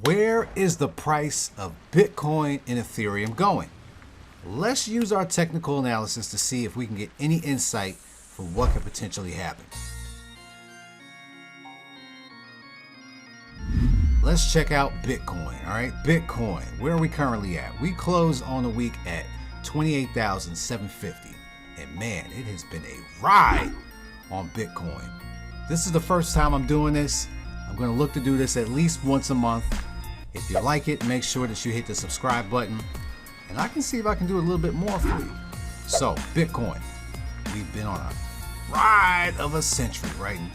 Where is the price of Bitcoin and Ethereum going? Let's use our technical analysis to see if we can get any insight for what could potentially happen. Let's check out Bitcoin, all right? Bitcoin, where are we currently at? We closed on the week at 28,750. And man, it has been a ride on Bitcoin. This is the first time I'm doing this. I'm going to look to do this at least once a month. If you like it, make sure that you hit the subscribe button. And I can see if I can do a little bit more for you. So, Bitcoin, we've been on a ride of a century, right? And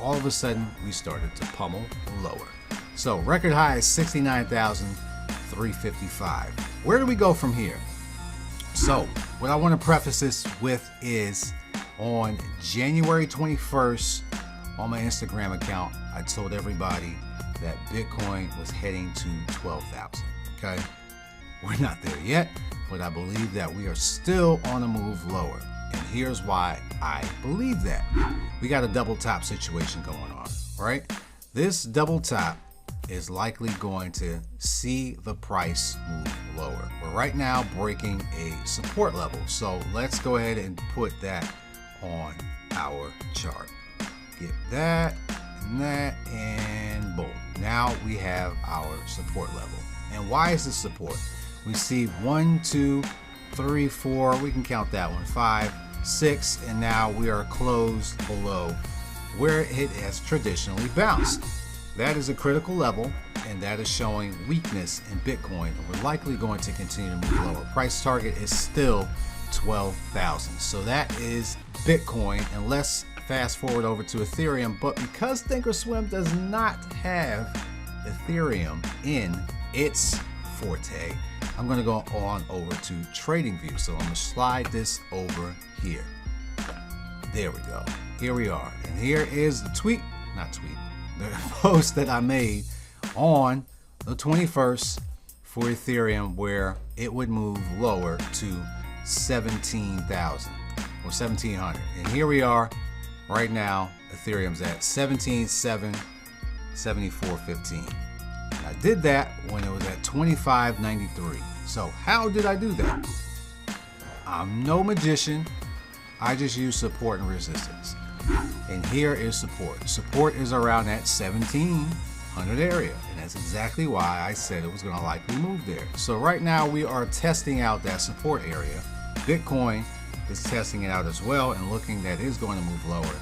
all of a sudden, we started to pummel lower. So, record high is 69,355. Where do we go from here? So, what I want to preface this with is on January 21st, on my Instagram account, I told everybody that Bitcoin was heading to 12,000, okay? We're not there yet, but I believe that we are still on a move lower. And here's why I believe that. We got a double top situation going on, right? This double top is likely going to see the price move lower. We're right now breaking a support level. So let's go ahead and put that on our chart. Get that and that, and boom. Now we have our support level. And why is this support? We see 1, 2, 3, 4, we can count that one, 5, 6, and now we are closed below where it has traditionally bounced. That is a critical level, and that is showing weakness in Bitcoin, and we're likely going to continue to move lower. Price target is still 12,000. So that is Bitcoin, and let's fast forward over to Ethereum. But because Thinkorswim does not have Ethereum in its forte, I'm going to go on over to TradingView. So I'm going to slide this over here. There we go. Here we are. And here is the the post that I made on the 21st for Ethereum, where it would move lower to 17,000 or 1,700. And here we are right now. Ethereum's at 17,774.15. I did that when it was at 25.93. So how did I do that? I'm no magician. I just use support and resistance. And here is support. Support is around that 1,700 area. And that's exactly why I said it was going to likely move there. So right now we are testing out that support area. Bitcoin is testing it out as well and looking that it's going to move lower.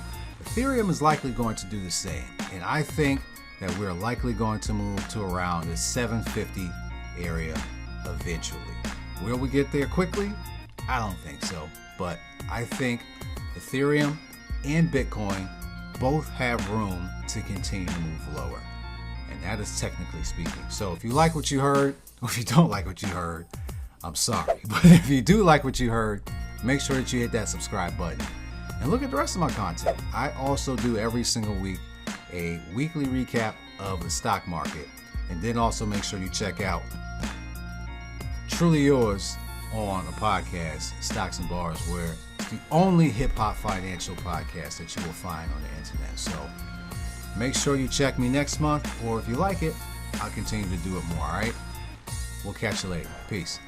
Ethereum is likely going to do the same. And I think that we're likely going to move to around the 750 area eventually. Will we get there quickly? I don't think so. But I think Ethereum and Bitcoin both have room to continue to move lower. And that is technically speaking. So if you like what you heard, or if you don't like what you heard, I'm sorry. But if you do like what you heard, make sure that you hit that subscribe button. And look at the rest of my content. I also do every single week a weekly recap of the stock market. And then also make sure you check out Truly Yours on a podcast, Stocks and Bars, where it's the only hip-hop financial podcast that you will find on the internet. So make sure you check me next month, or if you like it, I'll continue to do it more, all right? We'll catch you later. Peace.